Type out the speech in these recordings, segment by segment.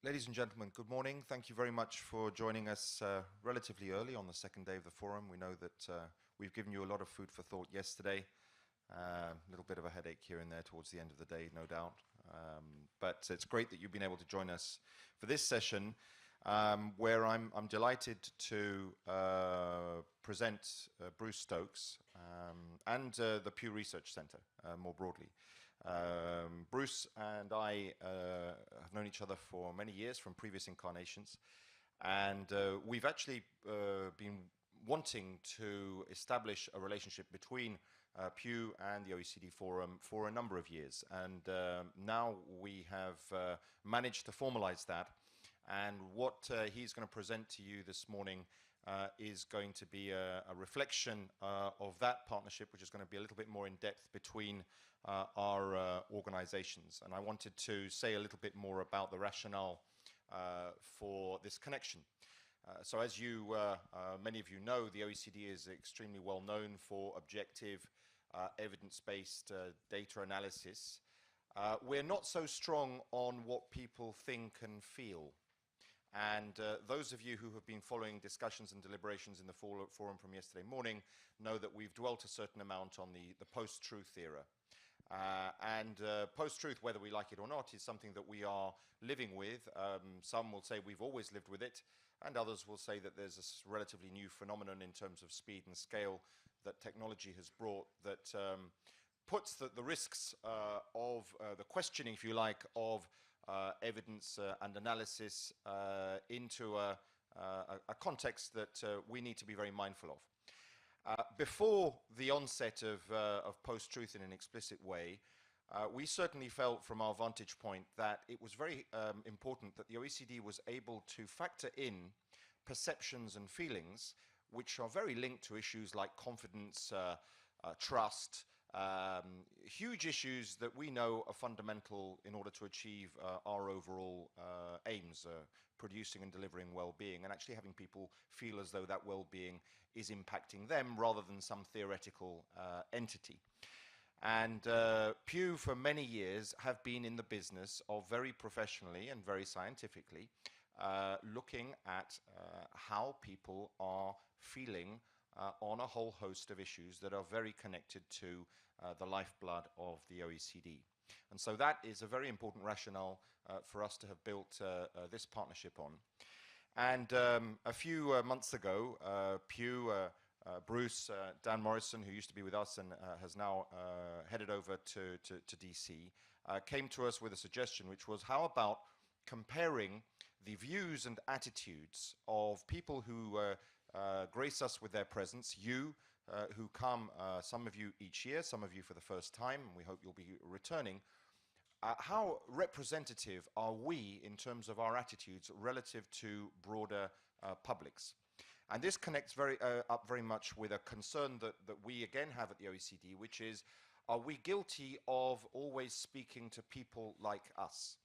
Ladies and gentlemen, good morning. Thank you very much for joining us relatively early on the second day of the forum. We know that we've given you a lot of food for thought yesterday. A little bit of a headache here and there towards the end of the day, no doubt. But it's great that you've been able to join us for this session, where I'm delighted to present Bruce Stokes and the Pew Research Center more broadly. Bruce and I have known each other for many years from previous incarnations, and we've actually been wanting to establish a relationship between Pew and the OECD Forum for a number of years, and now we have managed to formalize that. And what he's going to present to you this morning is going to be a reflection of that partnership, which is going to be a little bit more in depth between our organizations. And I wanted to say a little bit more about the rationale for this connection. So as you, many of you know, the OECD is extremely well known for objective, evidence-based data analysis. We're not so strong on what people think and feel. And those of you who have been following discussions and deliberations in the forum from yesterday morning know that we've dwelt a certain amount on the post-truth era. Post-truth, whether we like it or not, is something that we are living with. Some will say we've always lived with it, and others will say that there's a relatively new phenomenon in terms of speed and scale that technology has brought that puts the risks of the questioning, if you like, of evidence and analysis into a context that we need to be very mindful of. Before the onset of post-truth in an explicit way, we certainly felt from our vantage point that it was very important that the OECD was able to factor in perceptions and feelings which are very linked to issues like confidence, trust, huge issues that we know are fundamental in order to achieve our overall aims, producing and delivering well-being, and actually having people feel as though that well-being is impacting them rather than some theoretical entity. And Pew, for many years, have been in the business of very professionally and very scientifically looking at how people are feeling on a whole host of issues that are very connected to the lifeblood of the OECD. And so that is a very important rationale for us to have built this partnership on. And a few months ago, Pew, Bruce, Dan Morrison, who used to be with us and has now headed over to DC, came to us with a suggestion, which was, how about comparing the views and attitudes of people who grace us with their presence, you who come, some of you each year, some of you for the first time, and we hope you'll be returning. How representative are we in terms of our attitudes relative to broader publics? And this connects up very much with a concern that we again have at the OECD, which is, are we guilty of always speaking to people like us?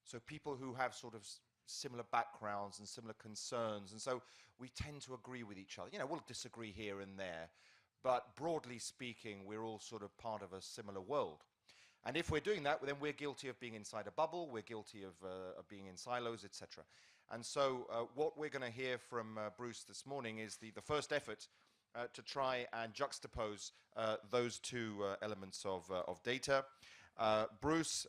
So people who have sort of similar backgrounds and similar concerns, and so we tend to agree with each other. You know, we'll disagree here and there, but broadly speaking, we're all sort of part of a similar world. And if we're doing that, then we're guilty of being inside a bubble, we're guilty of being in silos, etc. And so what we're going to hear from Bruce this morning is the first effort to try and juxtapose those two elements of data. Bruce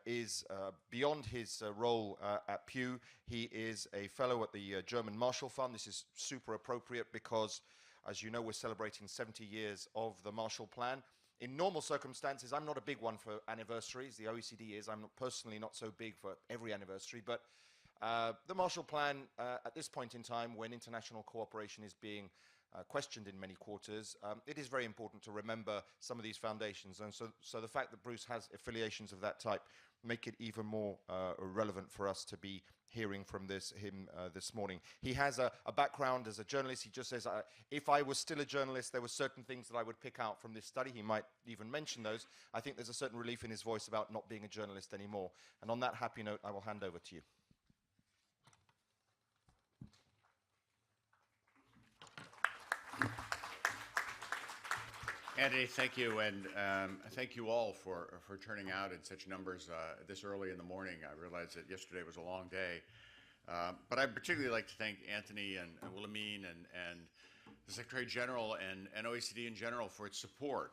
is, beyond his role at Pew, he is a fellow at the German Marshall Fund. This is super appropriate because, as you know, we're celebrating 70 years of the Marshall Plan. In normal circumstances, I'm not a big one for anniversaries. The OECD is. I'm personally not so big for every anniversary. But the Marshall Plan, at this point in time, when international cooperation is being questioned in many quarters, it is very important to remember some of these foundations. And so the fact that Bruce has affiliations of that type make it even more relevant for us to be hearing from him this morning. He has a background as a journalist. He just says, if I was still a journalist, there were certain things that I would pick out from this study. He might even mention those. I think there's a certain relief in his voice about not being a journalist anymore. And on that happy note, I will hand over to you. Anthony, thank you, and thank you all for turning out in such numbers this early in the morning. I realize that yesterday was a long day, but I'd particularly like to thank Anthony and Wilhelmine and the Secretary General and OECD in general for its support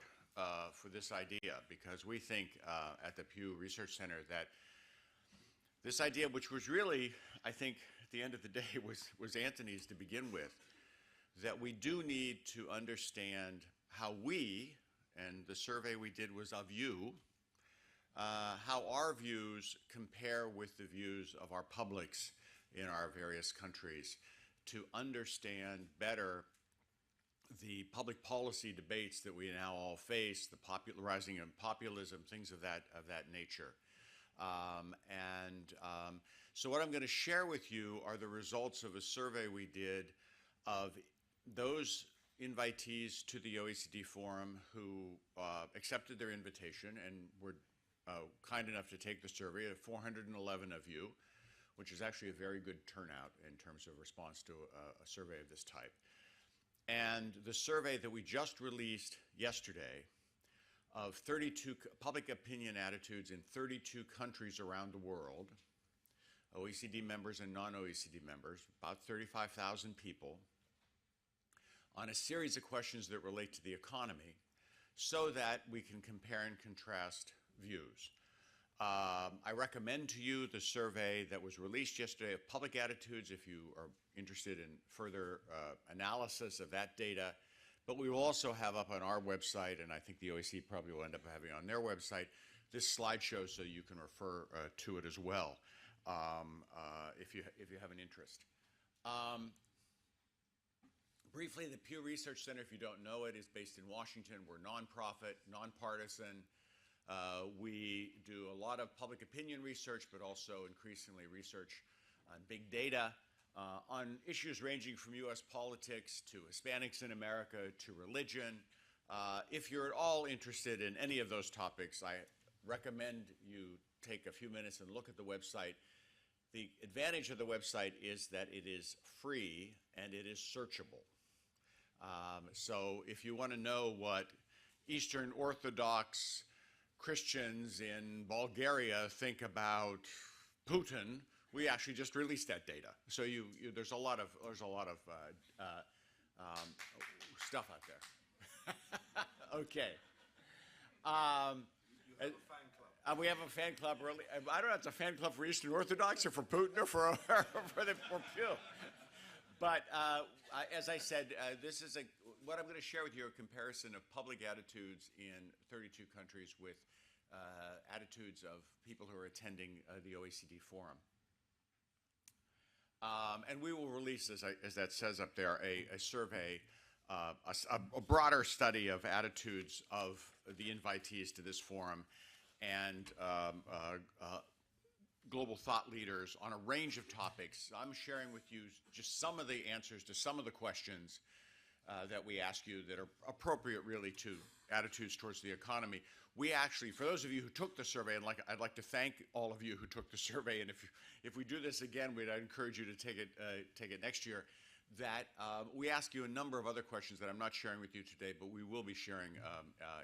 for this idea, because we think at the Pew Research Center that this idea, which was really, I think, at the end of the day, was Anthony's to begin with, that we do need to understand how we, and the survey we did was of you, how our views compare with the views of our publics in our various countries, to understand better the public policy debates that we now all face, the rising of populism, things of that nature. So what I'm going to share with you are the results of a survey we did of those invitees to the OECD Forum who accepted their invitation and were kind enough to take the survey, 411 of you, which is actually a very good turnout in terms of response to a survey of this type. And the survey that we just released yesterday of 32 public opinion attitudes in 32 countries around the world, OECD members and non-OECD members, about 35,000 people, on a series of questions that relate to the economy, so that we can compare and contrast views. I recommend to you the survey that was released yesterday of public attitudes if you are interested in further analysis of that data. But we will also have up on our website, and I think the OECD probably will end up having on their website, this slideshow so you can refer to it as well if you have an interest. Briefly, the Pew Research Center, if you don't know it, is based in Washington. We're nonprofit, nonpartisan. We do a lot of public opinion research, but also increasingly research on big data, on issues ranging from US politics to Hispanics in America to religion. If you're at all interested in any of those topics, I recommend you take a few minutes and look at the website. The advantage of the website is that it is free and it is searchable. So if you want to know what Eastern Orthodox Christians in Bulgaria think about Putin, we actually just released that data. So there's a lot of stuff out there. Okay. We have a fan club. Really, I don't know if it's a fan club for Eastern Orthodox or for Putin or for Pew. But as I said, this is what I'm going to share with you, a comparison of public attitudes in 32 countries with attitudes of people who are attending the OECD Forum. And we will release, as that says up there, a survey, a broader study of attitudes of the invitees to this forum and global thought leaders on a range of topics. I'm sharing with you just some of the answers to some of the questions that we ask you that are appropriate really to attitudes towards the economy. We actually, for those of you who took the survey, and I'd like to thank all of you who took the survey, and if we do this again, I'd encourage you to take it next year, that we ask you a number of other questions that I'm not sharing with you today, but we will be sharing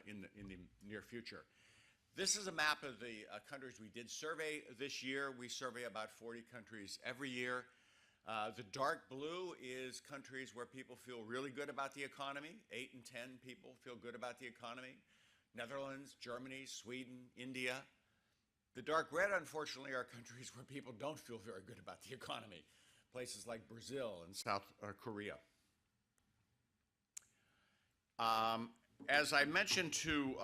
in the near future. This is a map of the countries we did survey this year. We survey about 40 countries every year. The dark blue is countries where people feel really good about the economy. 8 in 10 people feel good about the economy. Netherlands, Germany, Sweden, India. The dark red, unfortunately, are countries where people don't feel very good about the economy. Places like Brazil and South Korea. As I mentioned to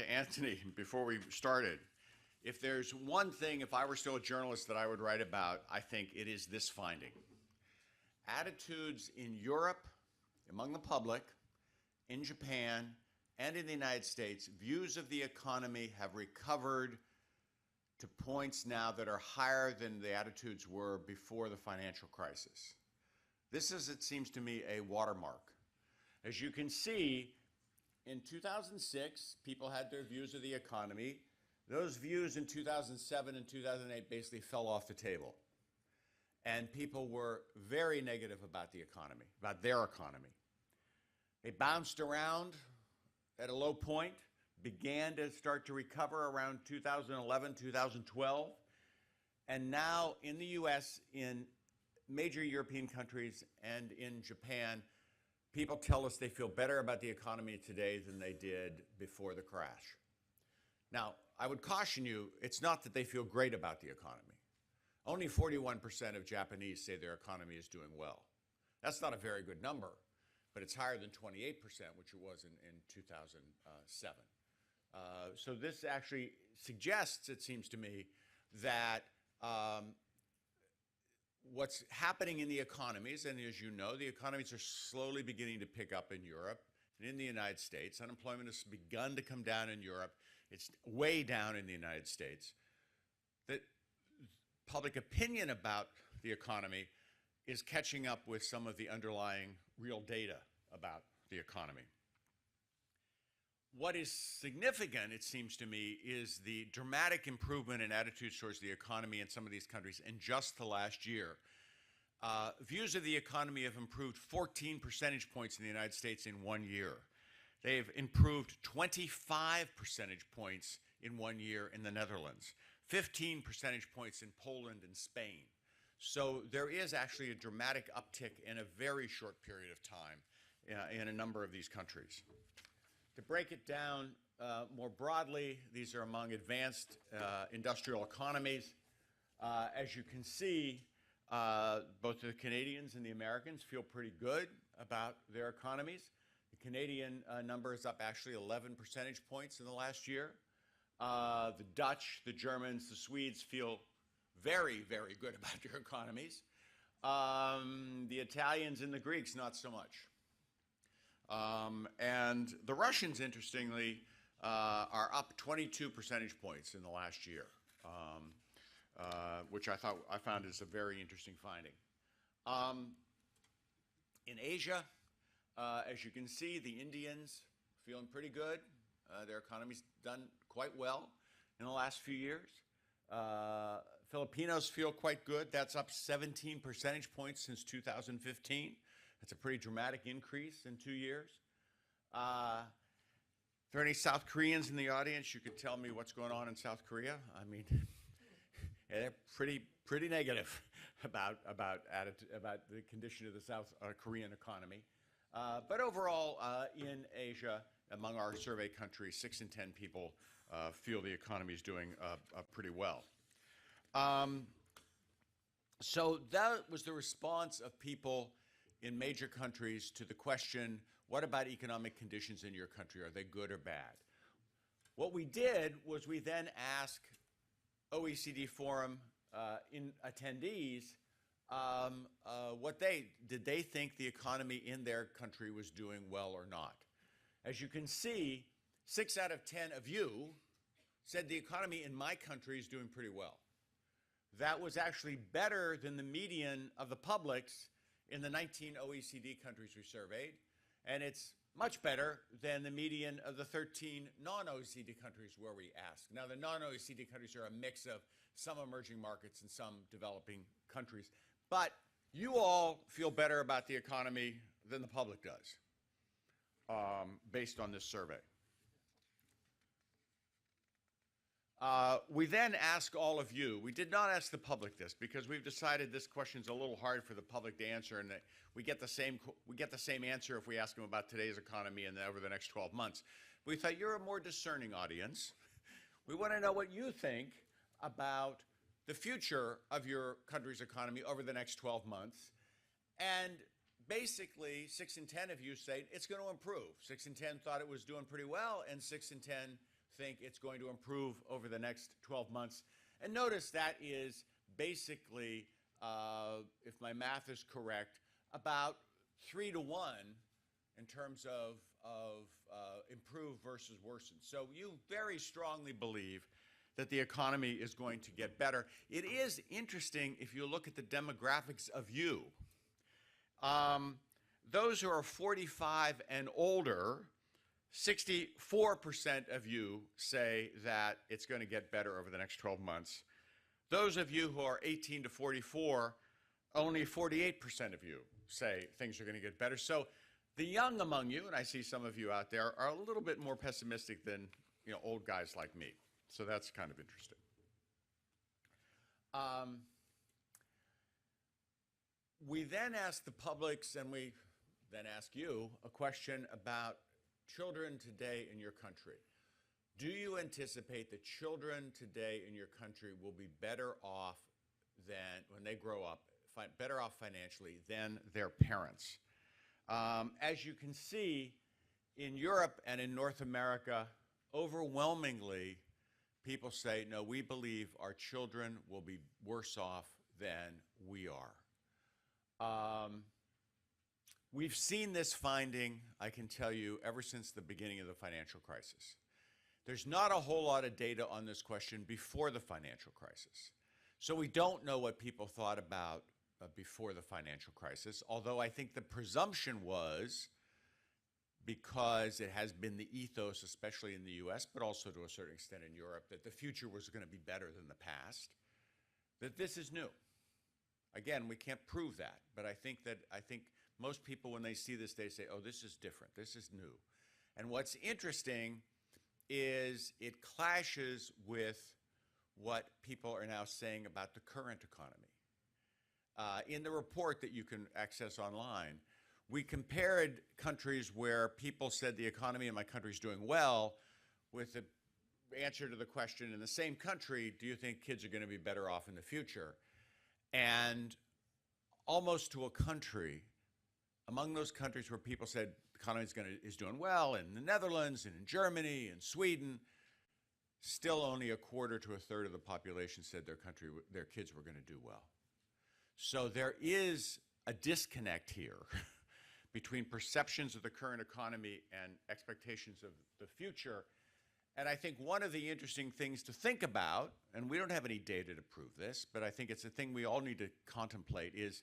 Anthony before we started, if there's one thing, if I were still a journalist, that I would write about, I think it is this finding. Attitudes in Europe, among the public, in Japan, and in the United States, views of the economy have recovered to points now that are higher than the attitudes were before the financial crisis. This is, it seems to me, a watermark. As you can see, in 2006, people had their views of the economy. Those views in 2007 and 2008 basically fell off the table. And people were very negative about the economy, about their economy. They bounced around at a low point, began to start to recover around 2011, 2012. And now in the US, in major European countries, and in Japan, people tell us they feel better about the economy today than they did before the crash. Now, I would caution you, it's not that they feel great about the economy. Only 41% of Japanese say their economy is doing well. That's not a very good number, but it's higher than 28%, which it was in 2007. So this actually suggests, it seems to me, that what's happening in the economies, and as you know, the economies are slowly beginning to pick up in Europe and in the United States. Unemployment has begun to come down in Europe. It's way down in the United States. That public opinion about the economy is catching up with some of the underlying real data about the economy. What is significant, it seems to me, is the dramatic improvement in attitudes towards the economy in some of these countries in just the last year. Views of the economy have improved 14 percentage points in the United States in 1 year. They've improved 25 percentage points in 1 year in the Netherlands, 15 percentage points in Poland and Spain. So there is actually a dramatic uptick in a very short period of time in a number of these countries. To break it down more broadly, these are among advanced industrial economies. As you can see, both the Canadians and the Americans feel pretty good about their economies. The Canadian number is up actually 11 percentage points in the last year. The Dutch, the Germans, the Swedes feel very, very good about their economies. The Italians and the Greeks, not so much. And the Russians, interestingly, are up 22 percentage points in the last year, which I found is a very interesting finding. In Asia, as you can see, the Indians feeling pretty good. Their economy's done quite well in the last few years. Filipinos feel quite good. That's up 17 percentage points since 2015. That's a pretty dramatic increase in 2 years. If there are any South Koreans in the audience, you could tell me what's going on in South Korea. I mean, they're pretty negative about the condition of the South Korean economy. But overall, in Asia, among our survey countries, 6 in 10 people feel the economy is doing pretty well. So that was the response of people in major countries to the question, what about economic conditions in your country? Are they good or bad? What we did was we then asked OECD Forum attendees did they think the economy in their country was doing well or not. As you can see, 6 out of 10 of you said the economy in my country is doing pretty well. That was actually better than the median of the publics in the 19 OECD countries we surveyed, and it's much better than the median of the 13 non-OECD countries where we asked. Now, the non-OECD countries are a mix of some emerging markets and some developing countries, but you all feel better about the economy than the public does, based on this survey. We then ask all of you, we did not ask the public this because we've decided this question's a little hard for the public to answer, and that we get the same answer if we ask them about today's economy and over the next 12 months. We thought you're a more discerning audience. We want to know what you think about the future of your country's economy over the next 12 months. And basically, 6 in 10 of you say it's going to improve. 6 in 10 thought it was doing pretty well, and 6 in 10 think it's going to improve over the next 12 months. And notice that is basically, if my math is correct, about 3 to 1 in terms of improve versus worsen. So you very strongly believe that the economy is going to get better. It is interesting if you look at the demographics of you. Those who are 45 and older, 64% of you say that it's going to get better over the next 12 months. Those of you who are 18 to 44, only 48% of you say things are going to get better. So The young among you, and I see some of you out there, are a little bit more pessimistic than old guys like me. So that's kind of interesting. We then ask the publics, and we then ask you a question about children today in your country. Do you anticipate that children today in your country will be better off than, when they grow up, better off financially than their parents? As you can see, in Europe and in North America, overwhelmingly, people say, no, we believe our children will be worse off than we are. We've seen this finding, I can tell you, ever since the beginning of the financial crisis. There's not a whole lot of data on this question before the financial crisis. So we don't know what people thought about before the financial crisis, although I think the presumption was, because it has been the ethos, especially in the US, but also to a certain extent in Europe, that the future was going to be better than the past, that this is new. Again, we can't prove that, but I think most people, when they see this, they say, oh, this is different, this is new. And what's interesting is it clashes with what people are now saying about the current economy. In the report that you can access online, we compared countries where people said the economy in my country is doing well with the answer to the question, in the same country, do you think kids are going to be better off in the future? And almost to a country, among those countries where people said the economy is doing well, in the Netherlands and in Germany and Sweden, still only a quarter to a third of the population said their kids were going to do well. So there is a disconnect here between perceptions of the current economy and expectations of the future. And I think one of the interesting things to think about, and we don't have any data to prove this, but I think it's a thing we all need to contemplate, is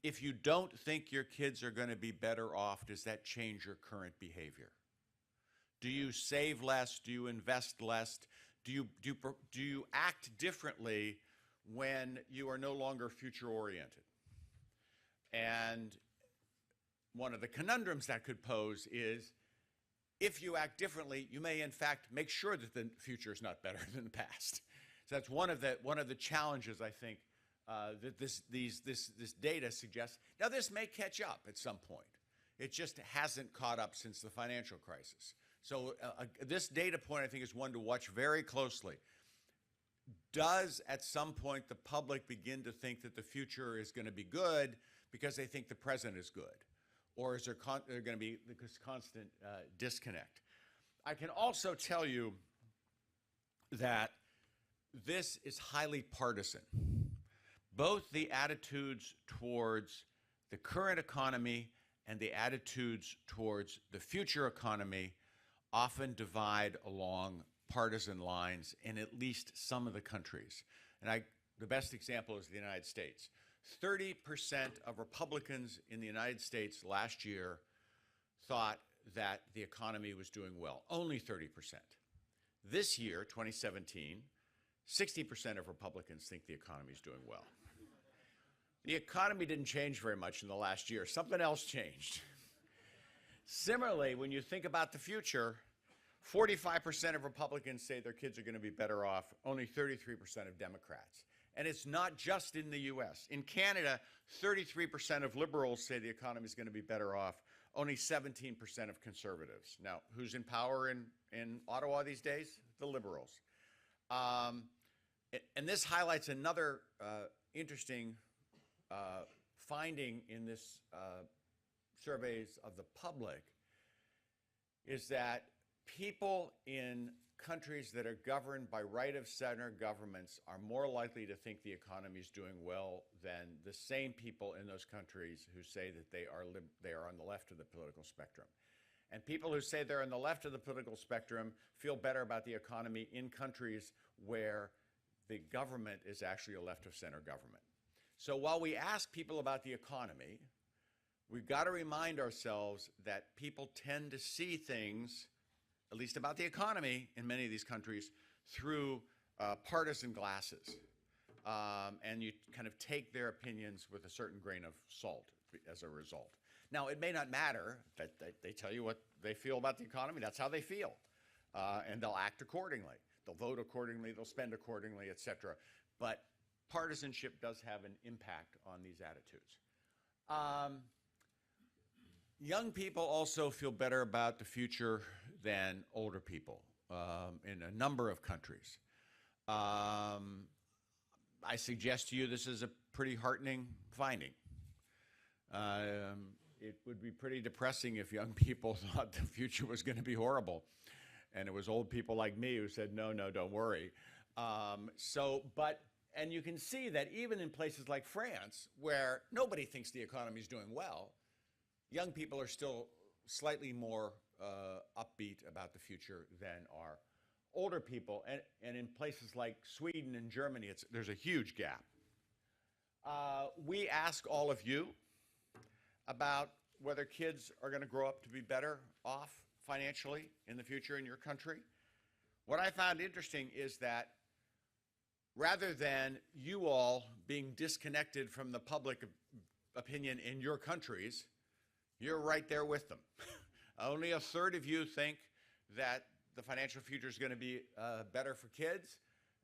if you don't think your kids are going to be better off, does that change your current behavior? Do you save less? Do you invest less? Do you act differently when you are no longer future-oriented? And one of the conundrums that could pose is, if you act differently, you may in fact make sure that the future is not better than the past. So that's one of the challenges, I think, that this data suggests. Now, this may catch up at some point. It just hasn't caught up since the financial crisis. So this data point, I think, is one to watch very closely. Does, at some point, the public begin to think that the future is going to be good because they think the present is good? Or is there going to be this constant disconnect? I can also tell you that this is highly partisan. Both the attitudes towards the current economy and the attitudes towards the future economy often divide along partisan lines in at least some of the countries. And the best example is the United States. 30% of Republicans in the United States last year thought that the economy was doing well. Only 30%. This year, 2017, 60% of Republicans think the economy is doing well. The economy didn't change very much in the last year. Something else changed. Similarly, when you think about the future, 45% of Republicans say their kids are going to be better off, only 33% of Democrats. And it's not just in the US. In Canada, 33% of liberals say the economy is going to be better off, only 17% of conservatives. Now, who's in power in Ottawa these days? The Liberals. And this highlights another interesting finding in this surveys of the public, is that people in countries that are governed by right-of-center governments are more likely to think the economy is doing well than the same people in those countries who say that they are on the left of the political spectrum. And people who say they're on the left of the political spectrum feel better about the economy in countries where the government is actually a left-of-center government. So while we ask people about the economy, we've got to remind ourselves that people tend to see things, at least about the economy in many of these countries, through partisan glasses. And you kind of take their opinions with a certain grain of salt as a result. Now, it may not matter that they tell you what they feel about the economy. That's how they feel. And they'll act accordingly. They'll vote accordingly. They'll spend accordingly, et cetera. But partisanship does have an impact on these attitudes. Young people also feel better about the future than older people in a number of countries. I suggest to you this is a pretty heartening finding. It would be pretty depressing if young people thought the future was going to be horrible. And it was old people like me who said, no, don't worry. And you can see that even in places like France, where nobody thinks the economy is doing well, young people are still slightly more upbeat about the future than are older people. And in places like Sweden and Germany, there's a huge gap. We ask all of you about whether kids are going to grow up to be better off financially in the future in your country. What I found interesting is that rather than you all being disconnected from the public opinion in your countries, you're right there with them. Only a third of you think that the financial future is going to be better for kids,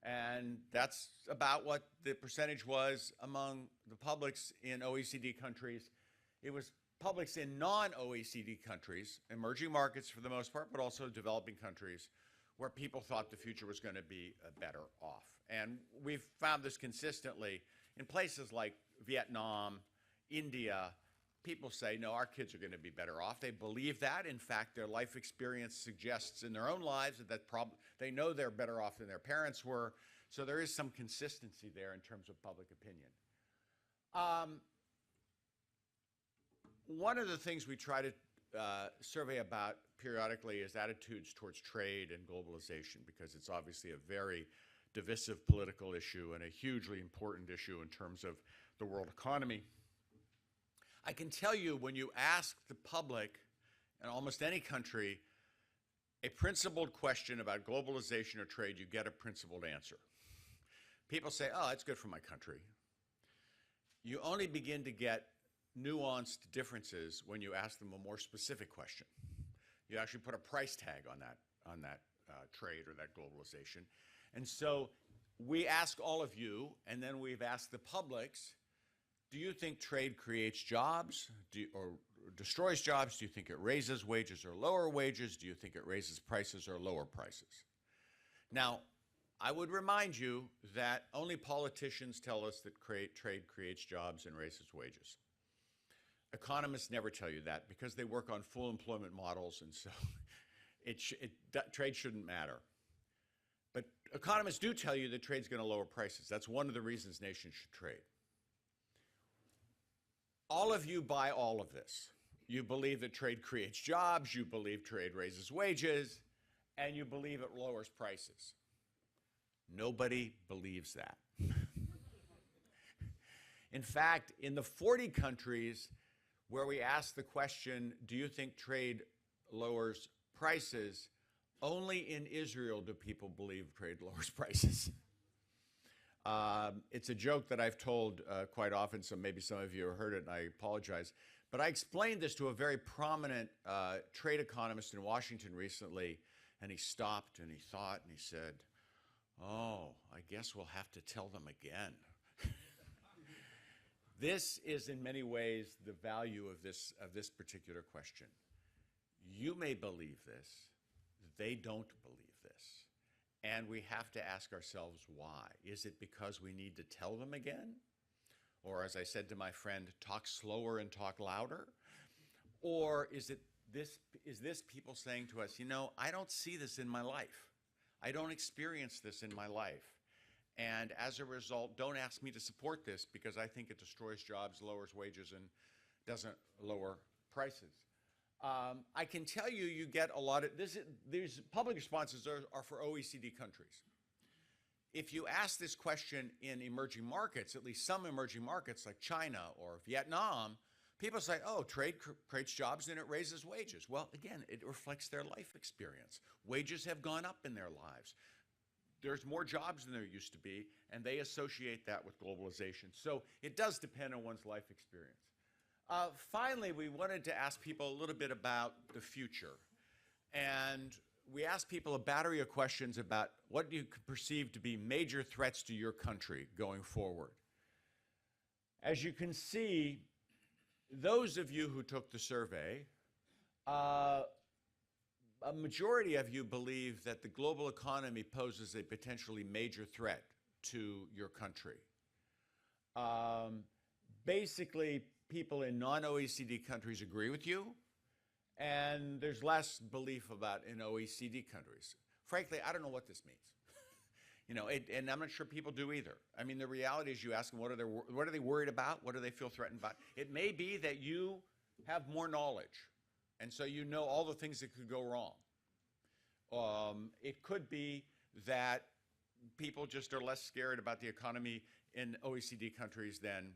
and that's about what the percentage was among the publics in OECD countries. It was publics in non-OECD countries, emerging markets for the most part, but also developing countries, where people thought the future was going to be better off. And we've found this consistently in places like Vietnam, India. People say, no, our kids are going to be better off. They believe that. In fact, their life experience suggests in their own lives that they know they're better off than their parents were. So there is some consistency there in terms of public opinion. One of the things we try to survey about periodically is attitudes towards trade and globalization, because it's obviously a very divisive political issue and a hugely important issue in terms of the world economy. I can tell you, when you ask the public in almost any country a principled question about globalization or trade, you get a principled answer. People say, oh, that's good for my country. You only begin to get nuanced differences when you ask them a more specific question. You actually put a price tag on that trade or that globalization. And so we ask all of you, and then we've asked the publics, do you think trade creates jobs or destroys jobs? Do you think it raises wages or lower wages? Do you think it raises prices or lower prices? Now, I would remind you that only politicians tell us that trade creates jobs and raises wages. Economists never tell you that because they work on full employment models, and so trade shouldn't matter. But economists do tell you that trade's going to lower prices. That's one of the reasons nations should trade. All of you buy all of this. You believe that trade creates jobs, you believe trade raises wages, and you believe it lowers prices. Nobody believes that. In fact, in the 40 countries where we ask the question, do you think trade lowers prices, only in Israel do people believe trade lowers prices. It's a joke that I've told quite often, so maybe some of you have heard it, and I apologize. But I explained this to a very prominent trade economist in Washington recently, and he stopped and he thought and he said, oh, I guess we'll have to tell them again. This is in many ways the value of this particular question. You may believe this, they don't believe this. And we have to ask ourselves why. Is it because we need to tell them again? Or, as I said to my friend, talk slower and talk louder? Or is this people saying to us, you know, I don't see this in my life. I don't experience this in my life. And as a result, don't ask me to support this because I think it destroys jobs, lowers wages, and doesn't lower prices. I can tell you, you get a lot of these public responses are for OECD countries. If you ask this question in emerging markets, at least some emerging markets like China or Vietnam, people say, oh, trade creates jobs and it raises wages. Well, again, it reflects their life experience. Wages have gone up in their lives. There's more jobs than there used to be, and they associate that with globalization. So it does depend on one's life experience. Finally, we wanted to ask people a little bit about the future. And we asked people a battery of questions about what you could perceive to be major threats to your country going forward. As you can see, those of you who took the survey, a majority of you believe that the global economy poses a potentially major threat to your country. Basically, people in non-OECD countries agree with you, and there's less belief about in OECD countries. Frankly, I don't know what this means. And I'm not sure people do either. I mean, the reality is you ask them, what are they worried about? What do they feel threatened by? It may be that you have more knowledge, and so you know all the things that could go wrong. It could be that people just are less scared about the economy in OECD countries than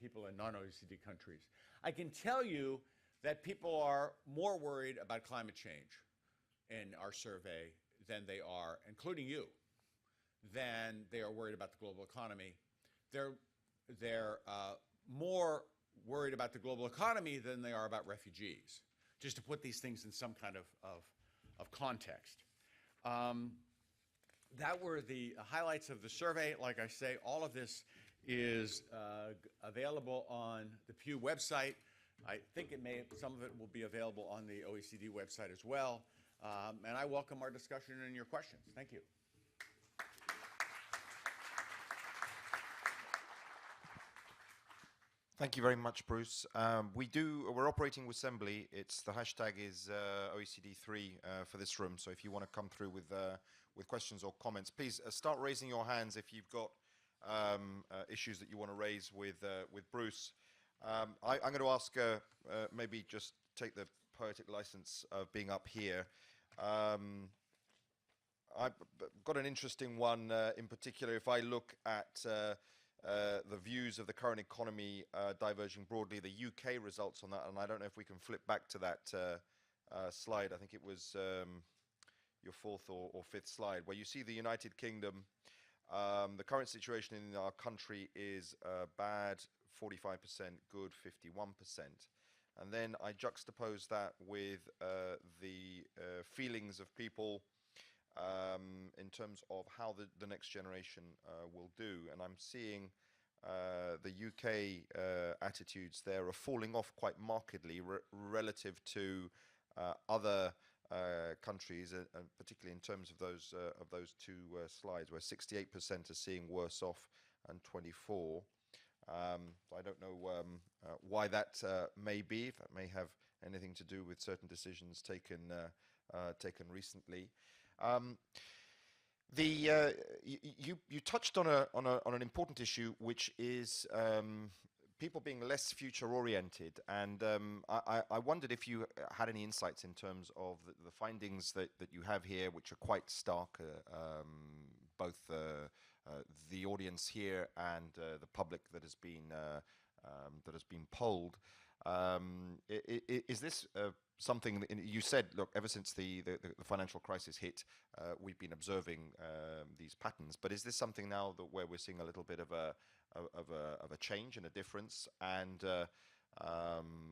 people in non-OECD countries. I can tell you that people are more worried about climate change in our survey than they are, including you, than they are worried about the global economy. They're more worried about the global economy than they are about refugees, just to put these things in some kind of context. That were the highlights of the survey. Like I say, all of this is available on the Pew website. I think some of it will be available on the OECD website as well. And I welcome our discussion and your questions. Thank you. Thank you very much, Bruce. We're operating with Assembly. The hashtag is OECD3 for this room. So if you want to come through with questions or comments, please start raising your hands if you've got issues that you want to raise with Bruce. I'm going to ask, maybe just take the poetic license of being up here. I've got an interesting one in particular. If I look at the views of the current economy diverging broadly, the UK results on that, and I don't know if we can flip back to that slide. I think it was your fourth or fifth slide, where you see the United Kingdom. The current situation in our country is bad, 45%, good, 51%. And then I juxtapose that with the feelings of people in terms of how the next generation will do. And I'm seeing the UK attitudes there are falling off quite markedly relative to other countries, and particularly in terms of those two slides, where 68% are seeing worse off and 24%. I don't know why that may be, if that may have anything to do with certain decisions taken recently. You touched on an important issue, which is people being less future-oriented, and I wondered if you had any insights in terms of the findings that you have here, which are quite stark, both the audience here and the public that has been polled. Is this something that you said? Look, ever since the financial crisis hit, we've been observing these patterns. But is this something now where we're seeing a little bit of a change and a difference? And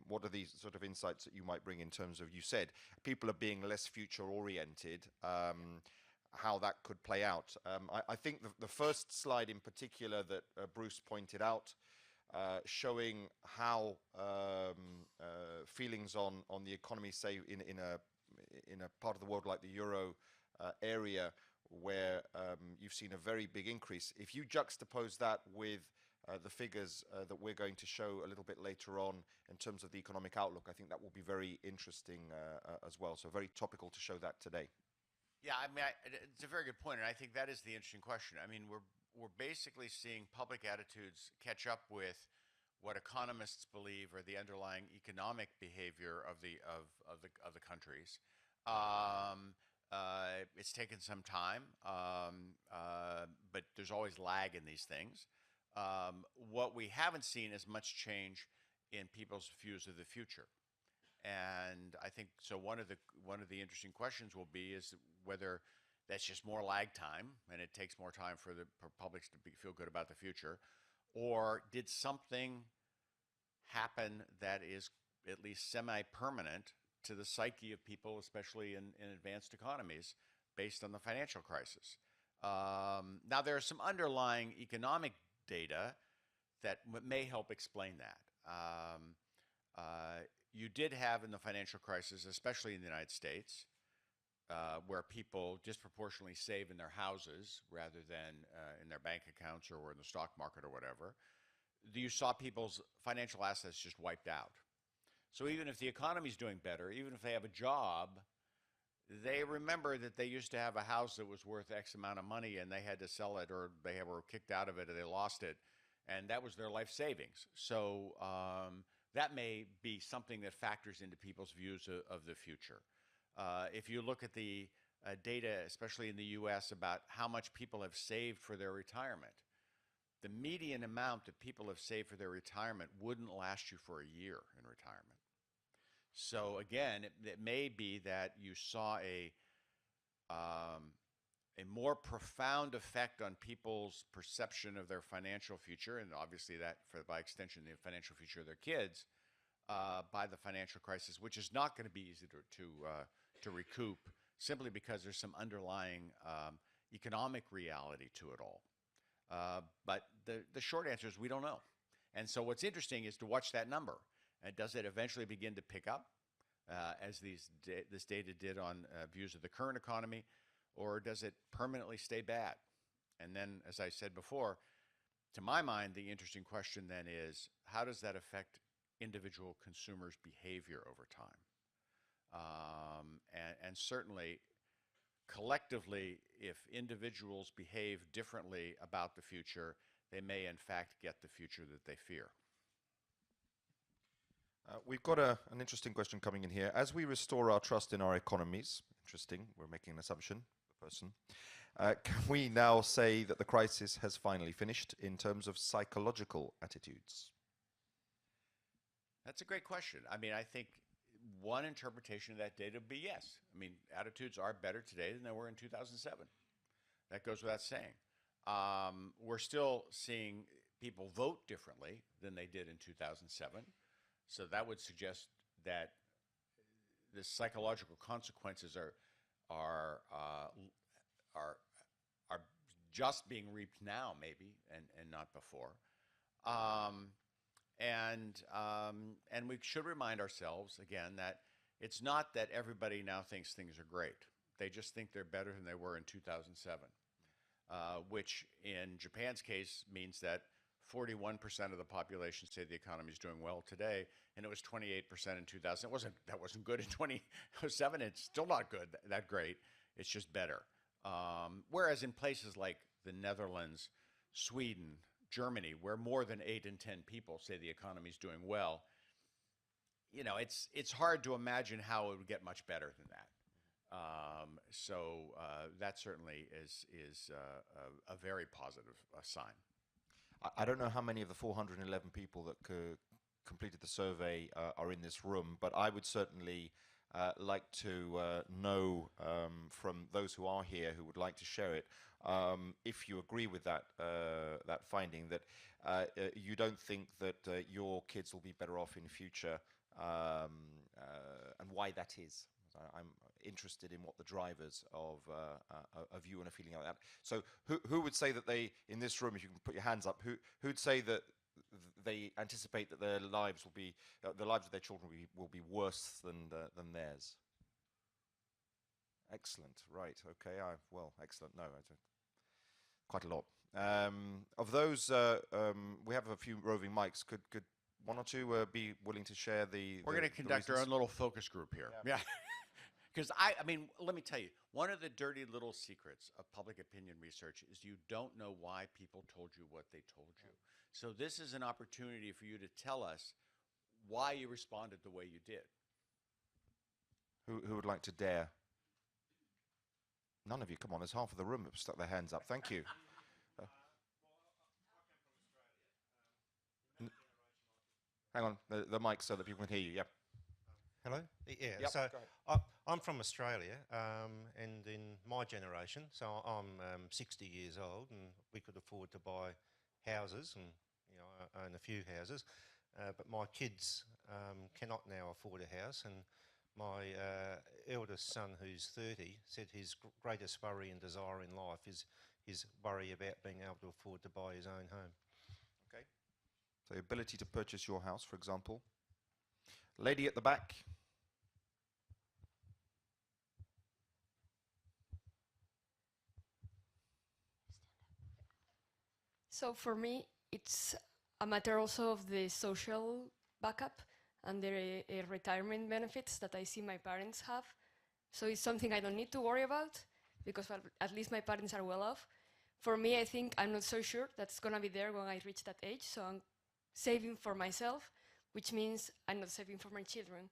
what are these sort of insights that you might bring in terms of, you said people are being less future oriented? How that could play out. I think the first slide in particular that Bruce pointed out, showing how feelings on the economy, say in a part of the world like the Euro area, where you've seen a very big increase. If you juxtapose that with the figures that we're going to show a little bit later on in terms of the economic outlook, I think that will be very interesting as well. So very topical to show that today. Yeah, I mean, it's a very good point, and I think that is the interesting question. I mean, we're basically seeing public attitudes catch up with what economists believe are the underlying economic behavior of the countries. It's taken some time, but there's always lag in these things. What we haven't seen is much change in people's views of the future. And I think so. One of the interesting questions will be is whether that's just more lag time, and it takes more time for publics to feel good about the future, or did something happen that is at least semi-permanent to the psyche of people, especially in advanced economies, based on the financial crisis. Now, there are some underlying economic data that may help explain that. You did have in the financial crisis, especially in the United States, where people disproportionately save in their houses rather than in their bank accounts or in the stock market or whatever, you saw people's financial assets just wiped out. So even if the economy's doing better, even if they have a job, they remember that they used to have a house that was worth X amount of money and they had to sell it, or they were kicked out of it, or they lost it, and that was their life savings. So that may be something that factors into people's views of the future. If you look at the data, especially in the US, about how much people have saved for their retirement, the median amount that people have saved for their retirement wouldn't last you for a year in retirement. So again, it may be that you saw a more profound effect on people's perception of their financial future, and obviously that, by extension, the financial future of their kids, by the financial crisis, which is not going to be easy to recoup, simply because there's some underlying economic reality to it all. But the short answer is we don't know. And so what's interesting is to watch that number. And does it eventually begin to pick up, as this data did on views of the current economy, or does it permanently stay bad? And then, as I said before, to my mind, the interesting question then is, how does that affect individual consumers' behavior over time? And certainly, collectively, if individuals behave differently about the future, they may in fact get the future that they fear. We've got an interesting question coming in here. As we restore our trust in our economies, interesting, we're making an assumption, the person, can we now say that the crisis has finally finished in terms of psychological attitudes? That's a great question. I mean, I think one interpretation of that data would be yes. I mean, attitudes are better today than they were in 2007. That goes without saying. We're still seeing people vote differently than they did in 2007. So that would suggest that the psychological consequences are just being reaped now, maybe, and not before. And we should remind ourselves, again, that it's not that everybody now thinks things are great. They just think they're better than they were in 2007, which in Japan's case means that 41% of the population say the economy is doing well today, and it was 28% in 2000. That wasn't good in 2007. It's still not good, that great. It's just better. Whereas in places like the Netherlands, Sweden, Germany, where more than 8 in 10 people say the economy is doing well, you know, it's hard to imagine how it would get much better than that. So that certainly is a very positive sign. I don't know how many of the 411 people that completed the survey are in this room, but I would certainly like to know from those who are here who would like to share it, if you agree with that finding, that you don't think that your kids will be better off in future, and why that is. I'm interested in what the drivers of you and a feeling like that. So who would say that they, in this room, if you can put your hands up, who'd say that they anticipate that their lives will be, the lives of their children will be worse than theirs? Excellent. Right. Okay. Well, excellent. No, quite a lot. Of those, we have a few roving mics. Could one or two be willing to share the? We're going to conduct our own little focus group here. Yeah. Because I mean, let me tell you, one of the dirty little secrets of public opinion research is you don't know why people told you what they told you. So this is an opportunity for you to tell us why you responded the way you did. Who would like to dare? None of you. Come on, there's half of the room have stuck their hands up. Thank you. Hang on, the mic so that people can hear you. Yep. Hello? Yeah, Yep, so go I'm from Australia, and in my generation, so I'm 60 years old, and we could afford to buy houses and, you know, own a few houses. but my kids cannot now afford a house, and my eldest son, who's 30, said his greatest worry and desire in life is his worry about being able to afford to buy his own home. Okay. So ability to purchase your house, for example. Lady at the back. So for me, it's a matter also of the social backup and the retirement benefits that I see my parents have. So it's something I don't need to worry about because at least my parents are well off. For me, I think I'm not so sure that's gonna be there when I reach that age. So I'm saving for myself, which means I'm not saving for my children.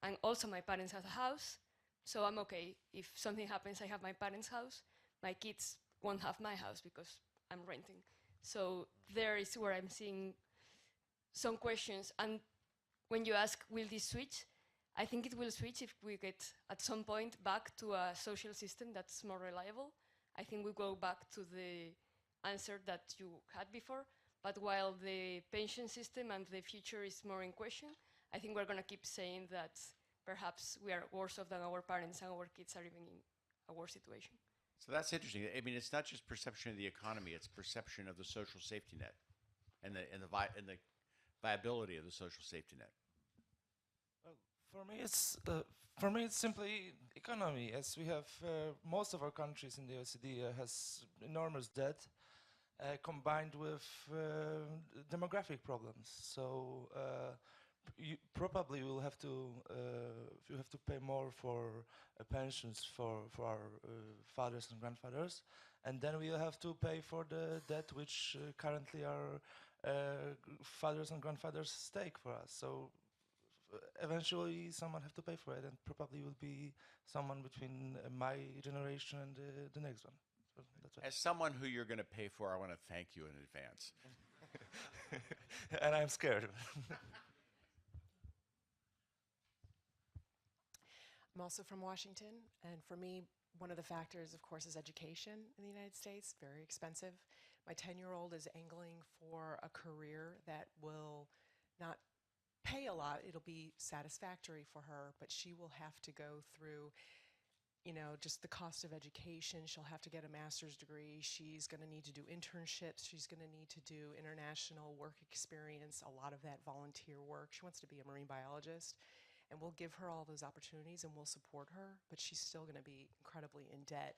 And also my parents have a house, so I'm okay. If something happens, I have my parents' house. My kids won't have my house because I'm renting. So there is where I'm seeing some questions. And when you ask, will this switch? I think it will switch if we get, at some point, back to a social system that's more reliable. I think we go back to the answer that you had before. But while the pension system and the future is more in question, I think we're going to keep saying that perhaps we are worse off than our parents and our kids are even in a worse situation. So that's interesting. I mean, it's not just perception of the economy; it's perception of the social safety net, and the viability of the social safety net. For me, it's simply economy. As we have, most of our countries in the OECD has enormous debt, combined with demographic problems. So you probably will have to pay more for pensions for our fathers and grandfathers, and then we'll have to pay for the debt which currently our fathers and grandfathers take for us. So eventually someone have to pay for it, and probably will be someone between my generation and the next one. So that's right. As someone who you're going to pay for, I want to thank you in advance. And I'm scared. I'm also from Washington, and for me, one of the factors, of course, is education in the United States, very expensive. My 10-year-old is angling for a career that will not pay a lot. It'll be satisfactory for her, but she will have to go through, just the cost of education. She'll have to get a master's degree. She's going to need to do internships. She's going to need to do international work experience, a lot of that volunteer work. She wants to be a marine biologist. And we'll give her all those opportunities and we'll support her, but she's still going to be incredibly in debt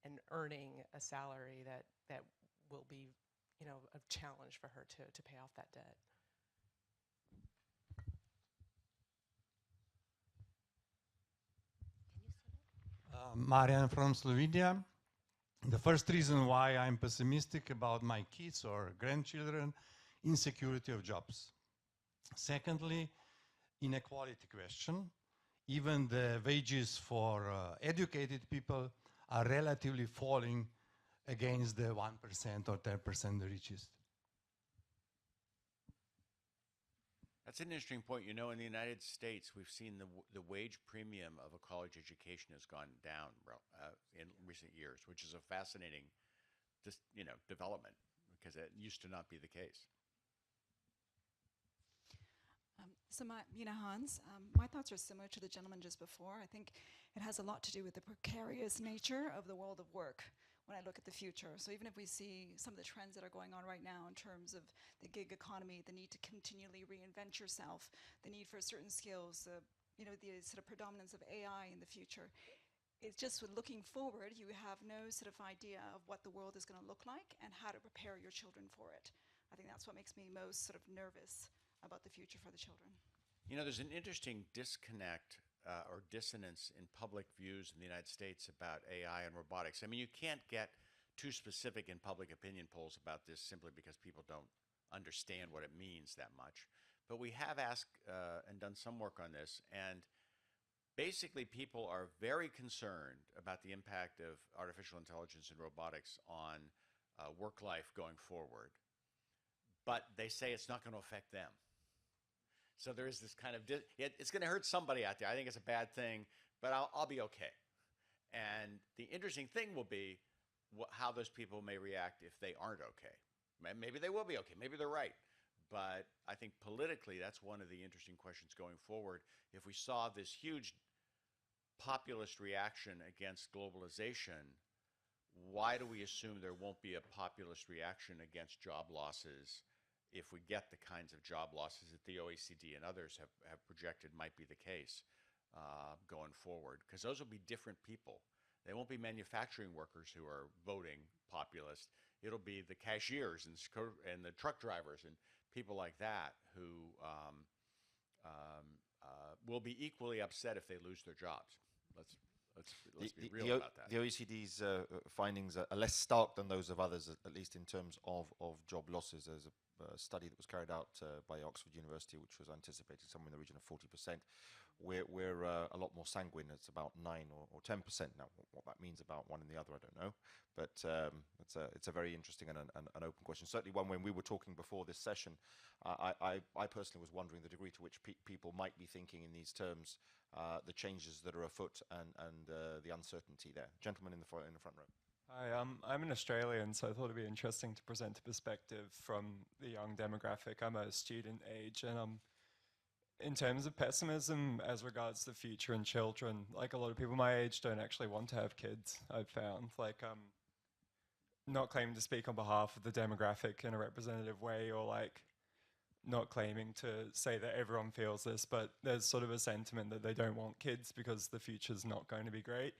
and earning a salary that will be, a challenge for her to pay off that debt. Marian from Slovenia. The first reason why I'm pessimistic about my kids or grandchildren, insecurity of jobs. Secondly, inequality question. Even the wages for educated people are relatively falling against the 1% or 10% the richest. That's an interesting point. In the United States, we've seen the wage premium of a college education has gone down in recent years, which is a fascinating, development because it used to not be the case. Hans, my thoughts are similar to the gentleman just before. I think it has a lot to do with the precarious nature of the world of work when I look at the future. So even if we see some of the trends that are going on right now in terms of the gig economy, the need to continually reinvent yourself, the need for certain skills, the sort of predominance of AI in the future, it's just with looking forward, you have no sort of idea of what the world is going to look like and how to prepare your children for it. I think that's what makes me most sort of nervous about the future for the children. There's an interesting disconnect or dissonance in public views in the United States about AI and robotics. I mean, you can't get too specific in public opinion polls about this simply because people don't understand what it means that much. But we have asked and done some work on this, and basically people are very concerned about the impact of artificial intelligence and robotics on work life going forward. But they say it's not going to affect them. So there is this kind of, it's going to hurt somebody out there. I think it's a bad thing, but I'll be okay. And the interesting thing will be how those people may react if they aren't okay. Maybe they will be okay. Maybe they're right. But I think politically, that's one of the interesting questions going forward. If we saw this huge populist reaction against globalization, why do we assume there won't be a populist reaction against job losses if we get the kinds of job losses that the OECD and others have projected might be the case going forward? Because those will be different people. They won't be manufacturing workers who are voting populist. It'll be the cashiers and the truck drivers and people like that who will be equally upset if they lose their jobs. Let's be real about that. The OECD's findings are less stark than those of others, at least in terms of job losses. There's a study that was carried out by Oxford University, which was anticipating somewhere in the region of 40%. We're a lot more sanguine. It's about 9 or 10%. Now, what that means about one and the other, I don't know. But it's a very interesting and an open question. Certainly one when we were talking before this session, I personally was wondering the degree to which people might be thinking in these terms, the changes that are afoot and the uncertainty there. Gentleman in the front row. Hi, I'm an Australian, so I thought it'd be interesting to present a perspective from the young demographic. I'm a student age, and in terms of pessimism as regards the future and children, like a lot of people my age don't actually want to have kids, I've found. Like, not claiming to speak on behalf of the demographic in a representative way, or like not claiming to say that everyone feels this, but there's sort of a sentiment that they don't want kids because the future's not going to be great.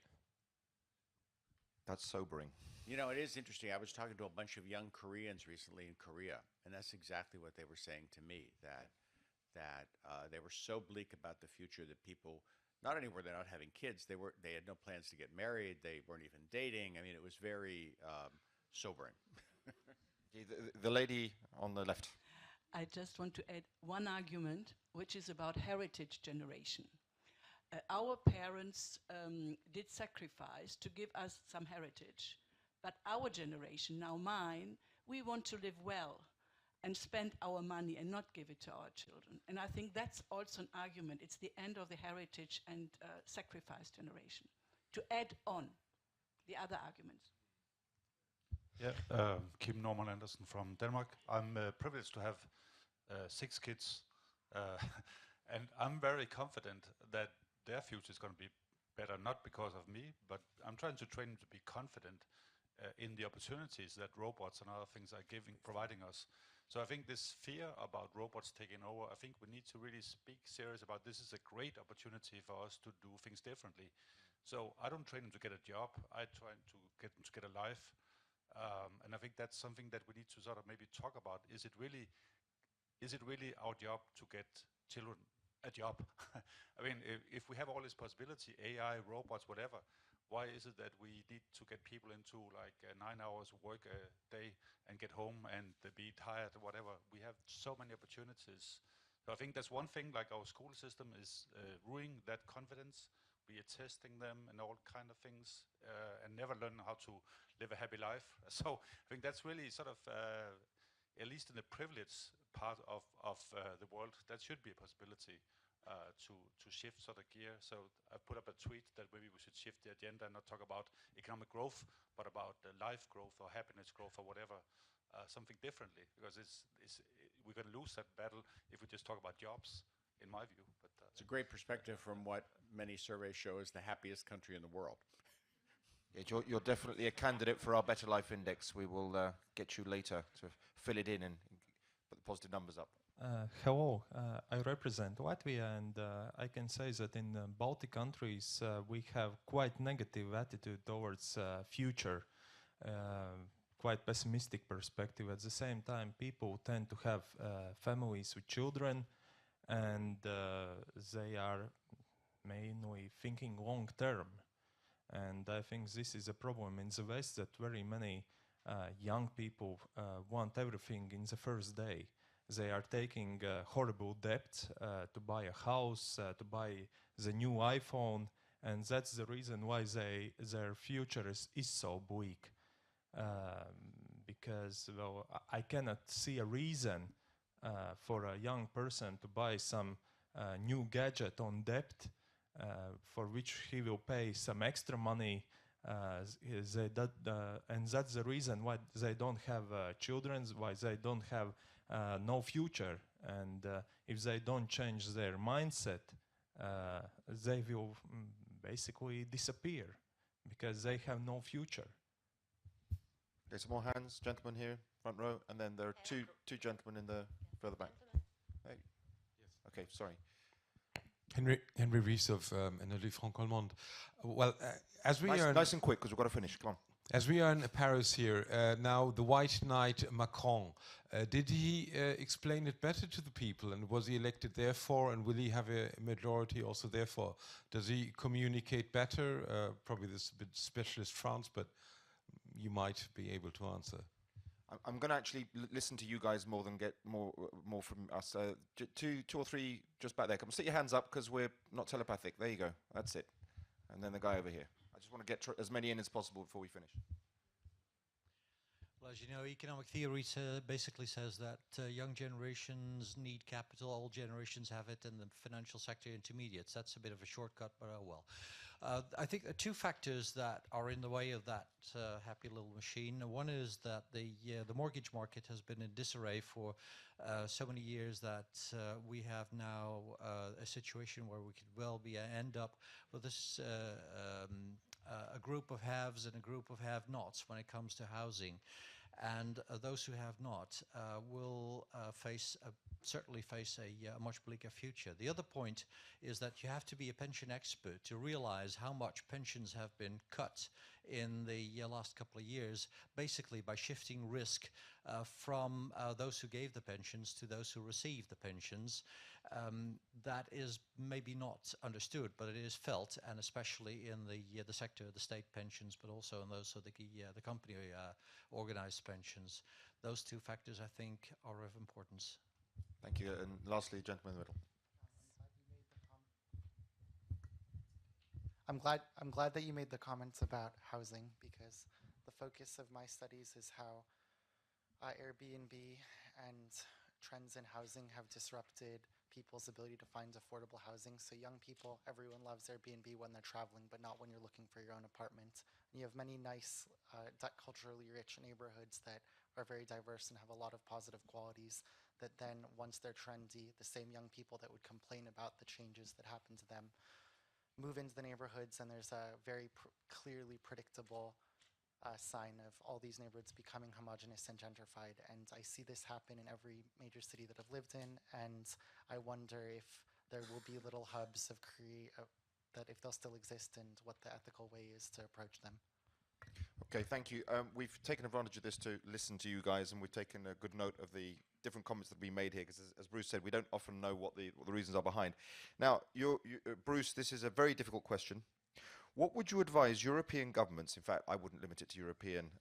That's sobering. You know, it is interesting. I was talking to a bunch of young Koreans recently in Korea, and that's exactly what they were saying to me, that they were so bleak about the future that people, not only were they not having kids, they had no plans to get married, they weren't even dating. I mean, it was very sobering. The lady on the left. I just want to add one argument, which is about heritage generation. Our parents did sacrifice to give us some heritage, but our generation, now mine, we want to live well and spend our money and not give it to our children. And I think that's also an argument. It's the end of the heritage and sacrifice generation, to add on the other arguments. Yeah, Kim Norman Andersen from Denmark. I'm privileged to have 6 kids, and I'm very confident that their future is going to be better, not because of me, but I'm trying to train them to be confident in the opportunities that robots and other things are providing us. So I think this fear about robots taking over, I think we need to really speak serious about this is a great opportunity for us to do things differently. So I don't train them to get a job, I try to get them to get a life. And I think that's something that we need to sort of maybe talk about. Is it really our job to get children a job? I mean, if we have all this possibility, AI, robots, whatever, why is it that we need to get people into like 9 hours work a day and get home and be tired or whatever? We have so many opportunities. So I think that's one thing, like our school system is ruining that confidence. We are testing them and all kind of things and never learn how to live a happy life. So I think that's really sort of, at least in the privileged part of the world, that should be a possibility to shift sort of gear. So I put up a tweet that maybe we should shift the agenda and not talk about economic growth, but about life growth or happiness growth or whatever, something differently, because we're going to lose that battle if we just talk about jobs, in my view. But it's a great perspective from what many surveys show is the happiest country in the world. Yeah, you're definitely a candidate for our Better Life Index. We will get you later to fill it in and put the positive numbers up. Hello, I represent Latvia, and I can say that in Baltic countries we have quite negative attitude towards future, quite pessimistic perspective. At the same time, people tend to have families with children, and they are mainly thinking long term. And I think this is a problem in the West, that very many young people want everything in the first day. They are taking horrible debt to buy a house, to buy the new iPhone, and that's the reason why their future is so bleak. Because, well, I cannot see a reason for a young person to buy some new gadget on debt, for which he will pay some extra money, and that's the reason why they don't have children, why they don't have no future. And if they don't change their mindset, they will basically disappear because they have no future. Okay, some more hands, gentlemen here, front row, and then there are two gentlemen in the further back. Hey. Yes. Okay, sorry. Henry Rees of Energy Franco-Allemande. Well, as we are nice and quick because we've got to finish. Come on. As we are in Paris here now, the White Knight Macron, did he explain it better to the people, and was he elected therefore, and will he have a majority also therefore? Does he communicate better? Probably this is a bit specialist France, but you might be able to answer. I'm going to actually listen to you guys more than get more from us. Two or three just back there. Come stick your hands up because we're not telepathic. There you go. That's it. And then the guy over here. I just want to get as many in as possible before we finish. Well, as you know, economic theory basically says that young generations need capital, old generations have it, and the financial sector intermediates. That's a bit of a shortcut, but oh well. I think there are two factors that are in the way of that happy little machine. One is that the mortgage market has been in disarray for so many years that we have now a situation where we could well end up with this a group of haves and a group of have-nots when it comes to housing. And those who have not will certainly face a much bleaker future. The other point is that you have to be a pension expert to realize how much pensions have been cut in the last couple of years, basically by shifting risk from those who gave the pensions to those who received the pensions. That is maybe not understood, but it is felt, and especially in the sector of the state pensions, but also in those of the company organized pensions. Those two factors, I think, are of importance. Thank you. And lastly, gentleman in the middle. I'm glad that you made the comments about housing, because the focus of my studies is how Airbnb and trends in housing have disrupted people's ability to find affordable housing. So young people, everyone loves Airbnb when they're traveling, but not when you're looking for your own apartment. And you have many nice, culturally rich neighborhoods that are very diverse and have a lot of positive qualities that then, once they're trendy, the same young people that would complain about the changes that happen to them move into the neighborhoods, and there's a very clearly predictable sign of all these neighborhoods becoming homogenous and gentrified. And I see this happen in every major city that I've lived in, and I wonder if there will be little hubs of that if they'll still exist, and what the ethical way is to approach them. Okay, thank you. We've taken advantage of this to listen to you guys, and we've taken a good note of the different comments that have been made here, because as Bruce said, we don't often know what the reasons are behind. Now, Bruce, this is a very difficult question. What would you advise European governments, in fact, I wouldn't limit it to European,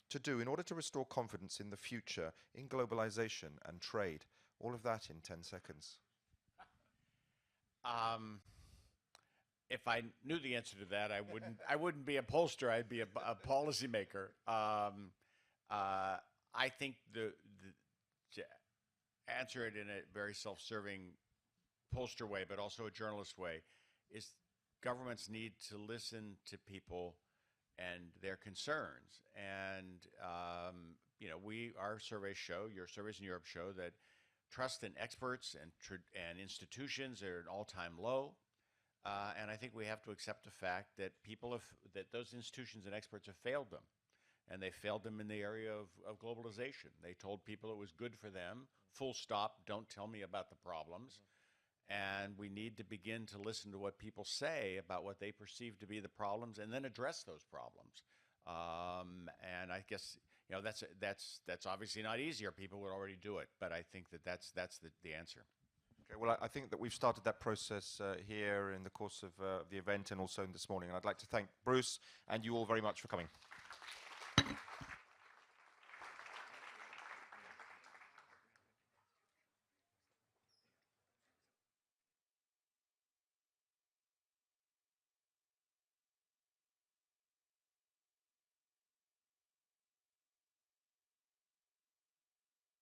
to do in order to restore confidence in the future, in globalization and trade? All of that in 10 seconds. If I knew the answer to that, I wouldn't be a pollster. I'd be a policymaker. I think to answer it in a very self-serving pollster way, but also a journalist way, is governments need to listen to people and their concerns. And our surveys show, your surveys in Europe show, that trust in experts and institutions are at an all-time low. And I think we have to accept the fact that that those institutions and experts have failed them. And they failed them in the area of globalization. They told people it was good for them, full stop, don't tell me about the problems. And we need to begin to listen to what people say about what they perceive to be the problems, and then address those problems. And I guess that's obviously not easier. People would already do it, but I think that's the answer. Okay, well, I think that we've started that process here in the course of the event and also this morning. And I'd like to thank Bruce and you all very much for coming.